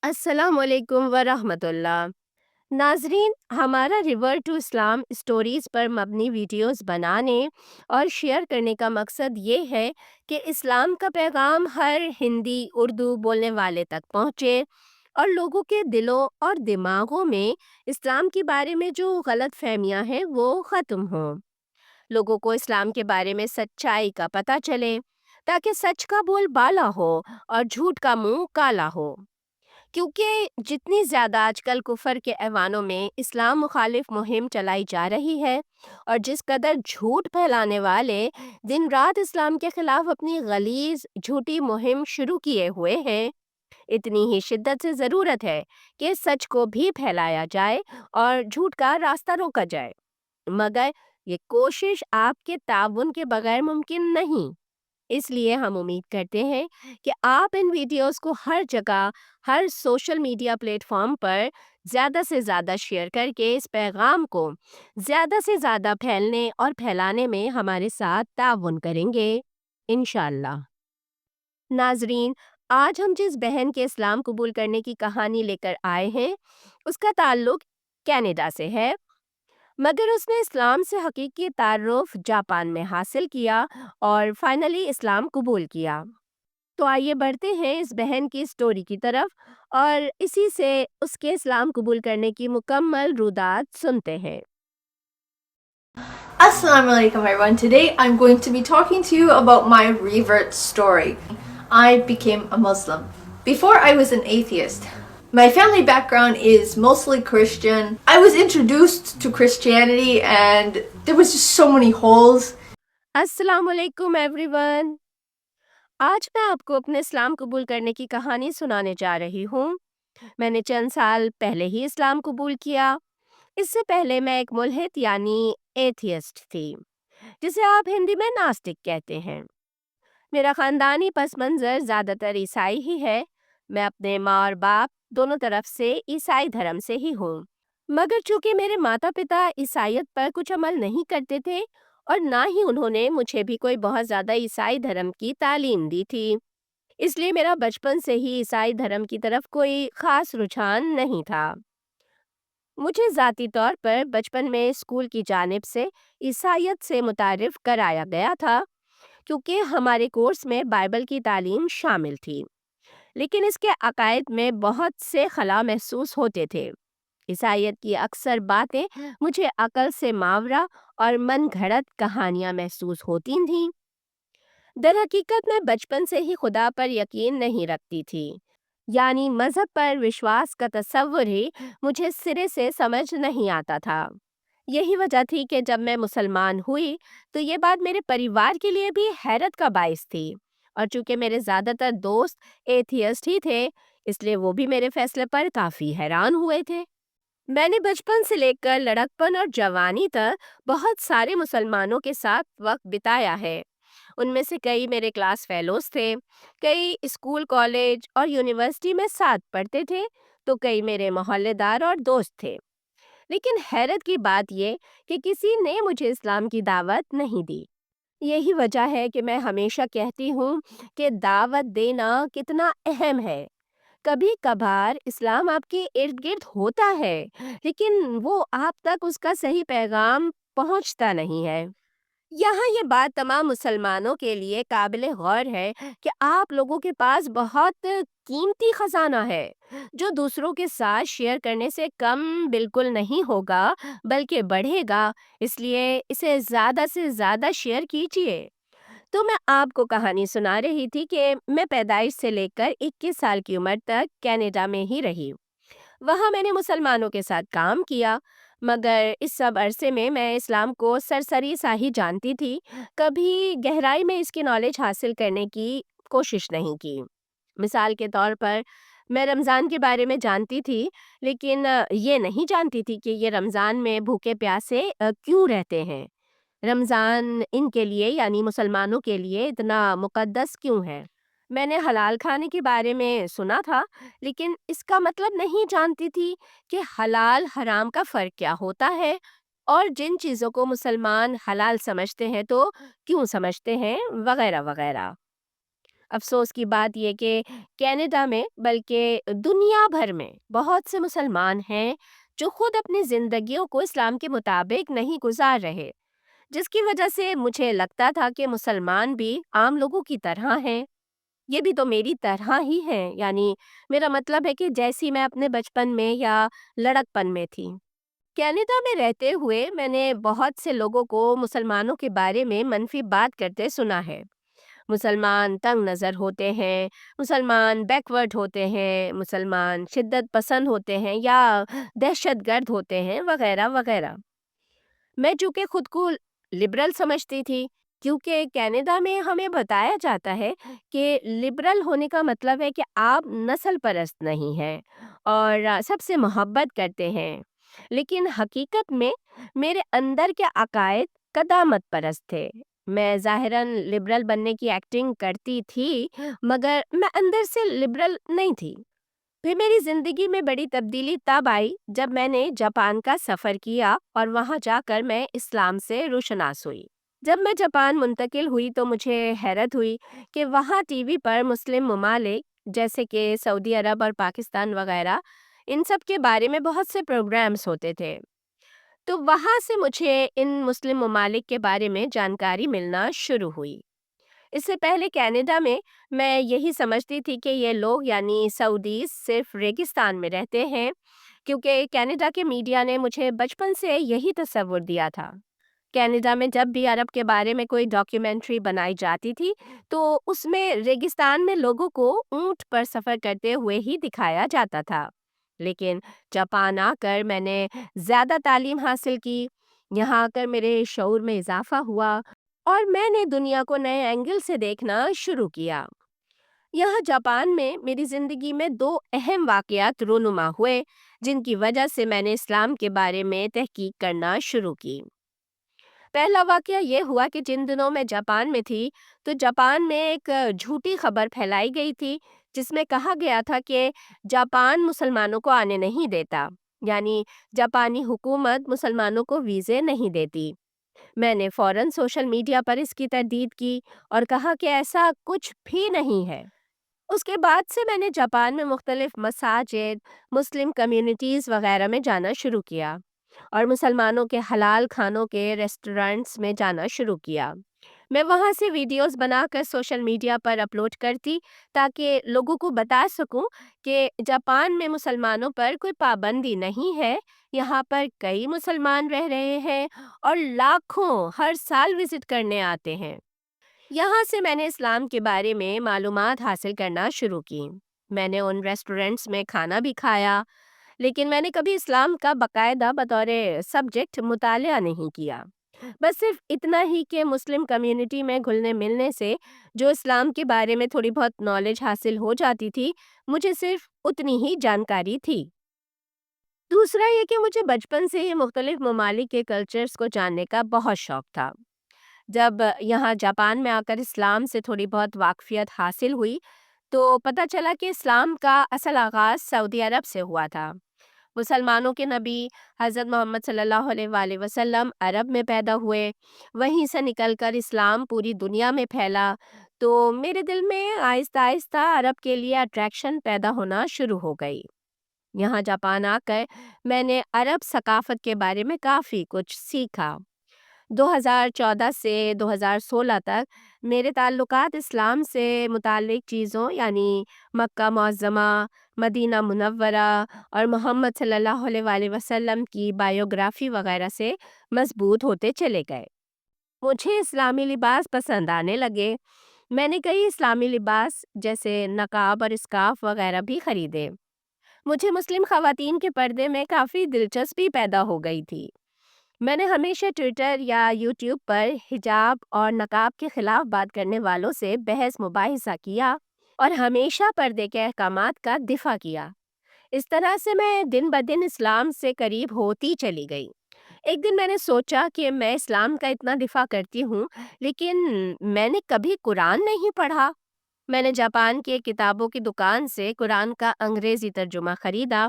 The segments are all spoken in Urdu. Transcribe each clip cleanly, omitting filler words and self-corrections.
السلام علیکم ورحمۃ اللہ ناظرین، ہمارا ریور ٹو اسلام اسٹوریز پر مبنی ویڈیوز بنانے اور شیئر کرنے کا مقصد یہ ہے کہ اسلام کا پیغام ہر ہندی اردو بولنے والے تک پہنچے اور لوگوں کے دلوں اور دماغوں میں اسلام کے بارے میں جو غلط فہمیاں ہیں وہ ختم ہوں۔ لوگوں کو اسلام کے بارے میں سچائی کا پتہ چلے تاکہ سچ کا بول بالا ہو اور جھوٹ کا منہ کالا ہو، کیونکہ جتنی زیادہ آج کل کفر کے ایوانوں میں اسلام مخالف مہم چلائی جا رہی ہے اور جس قدر جھوٹ پھیلانے والے دن رات اسلام کے خلاف اپنی غلیظ جھوٹی مہم شروع کیے ہوئے ہیں، اتنی ہی شدت سے ضرورت ہے کہ سچ کو بھی پھیلایا جائے اور جھوٹ کا راستہ روکا جائے، مگر یہ کوشش آپ کے تعاون کے بغیر ممکن نہیں۔ اس لیے ہم امید کرتے ہیں کہ آپ ان ویڈیوز کو ہر جگہ، ہر سوشل میڈیا پلیٹ فارم پر زیادہ سے زیادہ شیئر کر کے اس پیغام کو زیادہ سے زیادہ پھیلنے اور پھیلانے میں ہمارے ساتھ تعاون کریں گے انشاءاللہ۔ ناظرین، آج ہم جس بہن کے اسلام قبول کرنے کی کہانی لے کر آئے ہیں اس کا تعلق کینیڈا سے ہے، مگر اس نے اسلام سے حقیقی تعارف جاپان میں حاصل کیا اور فائنلی اسلام قبول کیا۔ تو آئیے بڑھتے ہیں اس بہن کی سٹوری کی طرف اور اسی سے اس کے اسلام قبول کرنے کی مکمل رودات سنتے ہیں۔ Assalamu alaikum everyone. Today I'm going to be talking to you about my revert story. I became a Muslim. Before I was an atheist. My family background is mostly Christian. I was introduced to Christianity and there was just so many holes. السلام علیکم ایوری ون، آج میں آپ کو اپنے اسلام قبول کرنے کی کہانی سنانے جا رہی ہوں۔ میں نے چند سال پہلے ہی اسلام قبول کیا۔ اس سے پہلے میں ایک ملحد یعنی ایتھیسٹ تھی، جسے آپ ہندی میں ناستک کہتے ہیں۔ میرا خاندانی پس منظر زیادہ تر عیسائی ہی ہے۔ میں اپنے ماں اور باپ دونوں طرف سے عیسائی دھرم سے ہی ہوں، مگر چونکہ میرے ماتا پتا عیسائیت پر کچھ عمل نہیں کرتے تھے اور نہ ہی انہوں نے مجھے بھی کوئی بہت زیادہ عیسائی دھرم کی تعلیم دی تھی، اس لیے میرا بچپن سے ہی عیسائی دھرم کی طرف کوئی خاص رجحان نہیں تھا۔ مجھے ذاتی طور پر بچپن میں اسکول کی جانب سے عیسائیت سے متعارف کرایا گیا تھا، کیونکہ ہمارے کورس میں بائبل کی تعلیم شامل تھی، لیکن اس کے عقائد میں بہت سے خلا محسوس ہوتے تھے۔ عیسائیت کی اکثر باتیں مجھے عقل سے ماورا اور من گھڑت کہانیاں محسوس ہوتی تھیں۔ در حقیقت میں بچپن سے ہی خدا پر یقین نہیں رکھتی تھی، یعنی مذہب پر وشواس کا تصور ہی مجھے سرے سے سمجھ نہیں آتا تھا۔ یہی وجہ تھی کہ جب میں مسلمان ہوئی تو یہ بات میرے پریوار کے لیے بھی حیرت کا باعث تھی، اور چونکہ میرے زیادہ تر دوست ایتھیسٹ ہی تھے اس لیے وہ بھی میرے فیصلے پر کافی حیران ہوئے تھے۔ میں نے بچپن سے لے کر لڑکپن اور جوانی تک بہت سارے مسلمانوں کے ساتھ وقت بتایا ہے۔ ان میں سے کئی میرے کلاس فیلوز تھے، کئی اسکول، کالج اور یونیورسٹی میں ساتھ پڑھتے تھے، تو کئی میرے محلے دار اور دوست تھے۔ لیکن حیرت کی بات یہ کہ کسی نے مجھے اسلام کی دعوت نہیں دی۔ یہی وجہ ہے کہ میں ہمیشہ کہتی ہوں کہ دعوت دینا کتنا اہم ہے۔ کبھی کبھار اسلام آپ کے ارد گرد ہوتا ہے، لیکن وہ آپ تک اس کا صحیح پیغام پہنچتا نہیں ہے۔ یہاں یہ بات تمام مسلمانوں کے لیے قابل غور ہے کہ آپ لوگوں کے پاس بہت قیمتی خزانہ ہے جو دوسروں کے ساتھ شیئر کرنے سے کم بالکل نہیں ہوگا بلکہ بڑھے گا، اس لیے اسے زیادہ سے زیادہ شیئر کیجیے۔ تو میں آپ کو کہانی سنا رہی تھی کہ میں پیدائش سے لے کر 21 سال کی عمر تک کینیڈا میں ہی رہی۔ وہاں میں نے مسلمانوں کے ساتھ کام کیا، مگر اس سب عرصے میں میں اسلام کو سرسری سا ہی جانتی تھی، کبھی گہرائی میں اس کی نالج حاصل کرنے کی کوشش نہیں کی۔ مثال کے طور پر میں رمضان کے بارے میں جانتی تھی، لیکن یہ نہیں جانتی تھی کہ یہ رمضان میں بھوکے پیاسے کیوں رہتے ہیں۔ رمضان ان کے لیے یعنی مسلمانوں کے لیے اتنا مقدس کیوں ہے۔ میں نے حلال کھانے کے بارے میں سنا تھا، لیکن اس کا مطلب نہیں جانتی تھی کہ حلال حرام کا فرق کیا ہوتا ہے، اور جن چیزوں کو مسلمان حلال سمجھتے ہیں تو کیوں سمجھتے ہیں، وغیرہ وغیرہ۔ افسوس کی بات یہ کہ کینیڈا میں بلکہ دنیا بھر میں بہت سے مسلمان ہیں جو خود اپنی زندگیوں کو اسلام کے مطابق نہیں گزار رہے، جس کی وجہ سے مجھے لگتا تھا کہ مسلمان بھی عام لوگوں کی طرح ہیں۔ یہ بھی تو میری طرح ہی ہیں، یعنی میرا مطلب ہے کہ جیسی میں اپنے بچپن میں یا لڑکپن میں تھی۔ کینیڈا میں رہتے ہوئے میں نے بہت سے لوگوں کو مسلمانوں کے بارے میں منفی بات کرتے سنا ہے۔ مسلمان تنگ نظر ہوتے ہیں، مسلمان بیکورڈ ہوتے ہیں، مسلمان شدت پسند ہوتے ہیں یا دہشت گرد ہوتے ہیں، وغیرہ وغیرہ۔ میں چونکہ خود کو لبرل سمجھتی تھی، کیونکہ کینیڈا میں ہمیں بتایا جاتا ہے کہ لبرل ہونے کا مطلب ہے کہ آپ نسل پرست نہیں ہیں اور سب سے محبت کرتے ہیں، لیکن حقیقت میں میرے اندر کے عقائد قدامت پرست تھے۔ میں ظاہراً لبرل بننے کی ایکٹنگ کرتی تھی، مگر میں اندر سے لبرل نہیں تھی۔ پھر میری زندگی میں بڑی تبدیلی تب آئی جب میں نے جاپان کا سفر کیا اور وہاں جا کر میں اسلام سے روشناس ہوئی۔ جب میں جاپان منتقل ہوئی تو مجھے حیرت ہوئی کہ وہاں ٹی وی پر مسلم ممالک جیسے کہ سعودی عرب اور پاکستان وغیرہ، ان سب کے بارے میں بہت سے پروگرامز ہوتے تھے۔ تو وہاں سے مجھے ان مسلم ممالک کے بارے میں جانکاری ملنا شروع ہوئی۔ اس سے پہلے کینیڈا میں یہی سمجھتی تھی کہ یہ لوگ یعنی سعودیز صرف ریگستان میں رہتے ہیں، کیونکہ کینیڈا کے میڈیا نے مجھے بچپن سے یہی تصور دیا تھا۔ کینیڈا میں جب بھی عرب کے بارے میں کوئی ڈاکیومنٹری بنائی جاتی تھی تو اس میں ریگستان میں لوگوں کو اونٹ پر سفر کرتے ہوئے ہی دکھایا جاتا تھا۔ لیکن جاپان آ کر میں نے زیادہ تعلیم حاصل کی، یہاں آ کر میرے شعور میں اضافہ ہوا اور میں نے دنیا کو نئے اینگل سے دیکھنا شروع کیا۔ یہاں جاپان میں میری زندگی میں دو اہم واقعات رونما ہوئے جن کی وجہ سے میں نے اسلام کے بارے میں تحقیق کرنا شروع کی۔ پہلا واقعہ یہ ہوا کہ جن دنوں میں جاپان میں تھی تو جاپان میں ایک جھوٹی خبر پھیلائی گئی تھی جس میں کہا گیا تھا کہ جاپان مسلمانوں کو آنے نہیں دیتا، یعنی جاپانی حکومت مسلمانوں کو ویزے نہیں دیتی۔ میں نے فوراً سوشل میڈیا پر اس کی تردید کی اور کہا کہ ایسا کچھ بھی نہیں ہے۔ اس کے بعد سے میں نے جاپان میں مختلف مساجد، مسلم کمیونٹیز وغیرہ میں جانا شروع کیا اور مسلمانوں کے حلال کھانوں کے ریسٹورنٹس میں جانا شروع کیا۔ میں وہاں سے ویڈیوز بنا کر سوشل میڈیا پر اپلوڈ کرتی تاکہ لوگوں کو بتا سکوں کہ جاپان میں مسلمانوں پر کوئی پابندی نہیں ہے، یہاں پر کئی مسلمان رہ رہے ہیں اور لاکھوں ہر سال وزٹ کرنے آتے ہیں۔ یہاں سے میں نے اسلام کے بارے میں معلومات حاصل کرنا شروع کی۔ میں نے ان ریسٹورنٹس میں کھانا بھی کھایا، لیکن میں نے کبھی اسلام کا باقاعدہ بطور سبجیکٹ مطالعہ نہیں کیا۔ بس صرف اتنا ہی کہ مسلم کمیونٹی میں گھلنے ملنے سے جو اسلام کے بارے میں تھوڑی بہت نالج حاصل ہو جاتی تھی، مجھے صرف اتنی ہی جانکاری تھی۔ دوسرا یہ کہ مجھے بچپن سے ہی مختلف ممالک کے کلچرز کو جاننے کا بہت شوق تھا۔ جب یہاں جاپان میں آ کر اسلام سے تھوڑی بہت واقفیت حاصل ہوئی تو پتہ چلا کہ اسلام کا اصل آغاز سعودی عرب سے ہوا تھا۔ مسلمانوں کے نبی حضرت محمد صلی اللہ علیہ وآلہ وسلم عرب میں پیدا ہوئے، وہیں سے نکل کر اسلام پوری دنیا میں پھیلا، تو میرے دل میں آہستہ آہستہ عرب کے لیے اٹریکشن پیدا ہونا شروع ہو گئی۔ یہاں جاپان آ کر میں نے عرب ثقافت کے بارے میں کافی کچھ سیکھا۔ 2014 سے 2016 تک میرے تعلقات اسلام سے متعلق چیزوں یعنی مکہ معظمہ، مدینہ منورہ اور محمد صلی اللہ علیہ وآلہ وسلم کی بائیوگرافی وغیرہ سے مضبوط ہوتے چلے گئے۔ مجھے اسلامی لباس پسند آنے لگے۔ میں نے کئی اسلامی لباس جیسے نقاب اور اسکارف وغیرہ بھی خریدے۔ مجھے مسلم خواتین کے پردے میں کافی دلچسپی پیدا ہو گئی تھی۔ میں نے ہمیشہ ٹویٹر یا یوٹیوب پر حجاب اور نقاب کے خلاف بات کرنے والوں سے بحث مباحثہ کیا اور ہمیشہ پردے کے احکامات کا دفاع کیا۔ اس طرح سے میں دن بدن اسلام سے قریب ہوتی چلی گئی۔ ایک دن میں نے سوچا کہ میں اسلام کا اتنا دفاع کرتی ہوں، لیکن میں نے کبھی قرآن نہیں پڑھا۔ میں نے جاپان کی ایک کتابوں کی دکان سے قرآن کا انگریزی ترجمہ خریدا۔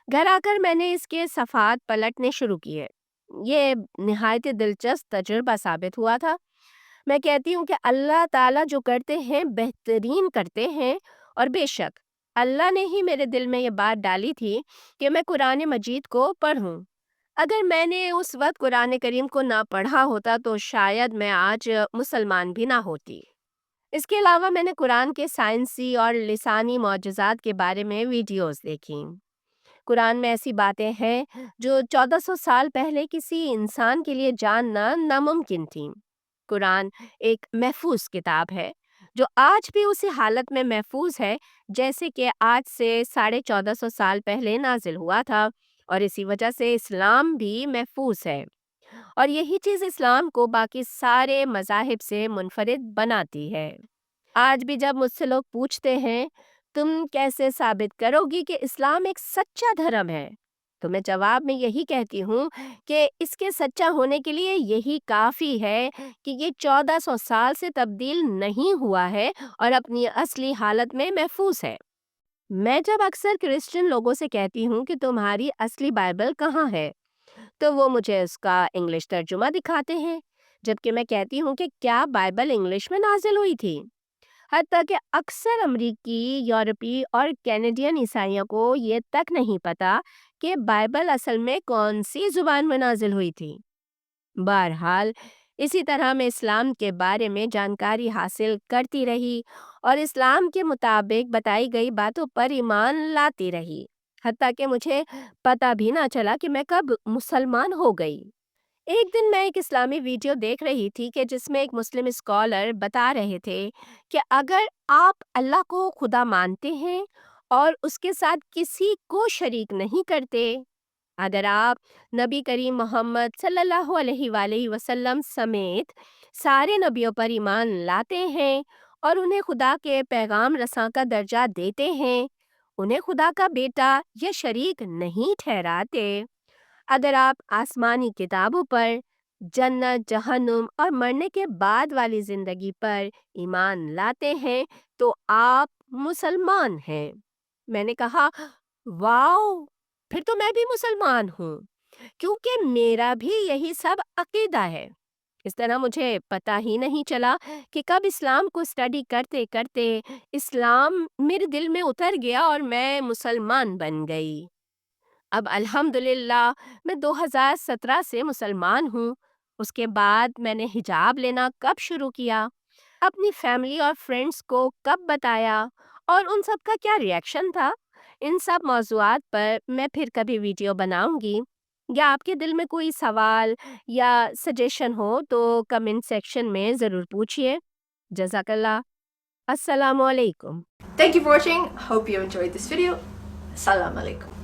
گھر آ کر میں نے اس کے صفحات پلٹنے شروع کیے۔ یہ نہایت دلچسپ تجربہ ثابت ہوا تھا۔ میں کہتی ہوں کہ اللہ تعالیٰ جو کرتے ہیں بہترین کرتے ہیں، اور بے شک اللہ نے ہی میرے دل میں یہ بات ڈالی تھی کہ میں قرآن مجید کو پڑھوں۔ اگر میں نے اس وقت قرآن کریم کو نہ پڑھا ہوتا تو شاید میں آج مسلمان بھی نہ ہوتی۔ اس کے علاوہ میں نے قرآن کے سائنسی اور لسانی معجزات کے بارے میں ویڈیوز دیکھی۔ قرآن میں ایسی باتیں ہیں جو 1400 سال پہلے کسی انسان کے لیے جاننا ناممکن تھیں۔ قرآن ایک محفوظ کتاب ہے جو آج بھی اسی حالت میں محفوظ ہے جیسے کہ آج سے 1450 سال پہلے نازل ہوا تھا، اور اسی وجہ سے اسلام بھی محفوظ ہے، اور یہی چیز اسلام کو باقی سارے مذاہب سے منفرد بناتی ہے۔ آج بھی جب مجھ سے لوگ پوچھتے ہیں تم کیسے ثابت کرو گی کہ اسلام ایک سچا دھرم ہے، تو میں جواب میں یہی کہتی ہوں کہ اس کے سچا ہونے کے لیے یہی کافی ہے کہ یہ 1400 سال سے تبدیل نہیں ہوا ہے اور اپنی اصلی حالت میں محفوظ ہے۔ میں جب اکثر کرسچن لوگوں سے کہتی ہوں کہ تمہاری اصلی بائبل کہاں ہے، تو وہ مجھے اس کا انگلش ترجمہ دکھاتے ہیں، جبکہ میں کہتی ہوں کہ کیا بائبل انگلش میں نازل ہوئی تھی؟ حتیٰ کہ اکثر امریکی، یورپی اور کینیڈین عیسائیوں کو یہ تک نہیں پتا کہ بائبل اصل میں کون سی زبان میں نازل ہوئی تھی۔ بہرحال اسی طرح میں اسلام کے بارے میں جانکاری حاصل کرتی رہی اور اسلام کے مطابق بتائی گئی باتوں پر ایمان لاتی رہی، حتیٰ کہ مجھے پتہ بھی نہ چلا کہ میں کب مسلمان ہو گئی۔ ایک دن میں ایک اسلامی ویڈیو دیکھ رہی تھی کہ جس میں ایک مسلم اسکالر بتا رہے تھے کہ اگر آپ اللہ کو خدا مانتے ہیں اور اس کے ساتھ کسی کو شریک نہیں کرتے، اگر آپ نبی کریم محمد صلی اللہ علیہ وآلہ وسلم سمیت سارے نبیوں پر ایمان لاتے ہیں اور انہیں خدا کے پیغام رساں کا درجہ دیتے ہیں، انہیں خدا کا بیٹا یا شریک نہیں ٹھہراتے، اگر آپ آسمانی کتابوں پر، جنت، جہنم اور مرنے کے بعد والی زندگی پر ایمان لاتے ہیں تو آپ مسلمان ہیں۔ میں نے کہا واؤ، پھر تو میں بھی مسلمان ہوں، کیونکہ میرا بھی یہی سب عقیدہ ہے۔ اس طرح مجھے پتہ ہی نہیں چلا کہ کب اسلام کو اسٹڈی کرتے کرتے اسلام میرے دل میں اتر گیا اور میں مسلمان بن گئی۔ اب الحمدللہ میں 2017 سے مسلمان ہوں۔ اس کے بعد میں نے حجاب لینا کب شروع کیا، اپنی فیملی اور فرینڈس کو کب بتایا، اور ان سب کا کیا ری ایکشن تھا، ان سب موضوعات پر میں پھر کبھی ویڈیو بناؤں گی۔ یا آپ کے دل میں کوئی سوال یا سجیشن ہو تو کمنٹ سیکشن میں ضرور پوچھیے۔ جزاک اللہ۔ السلام علیکم۔ Thank you for watching. Hope you enjoyed this video. Assalamu alaikum.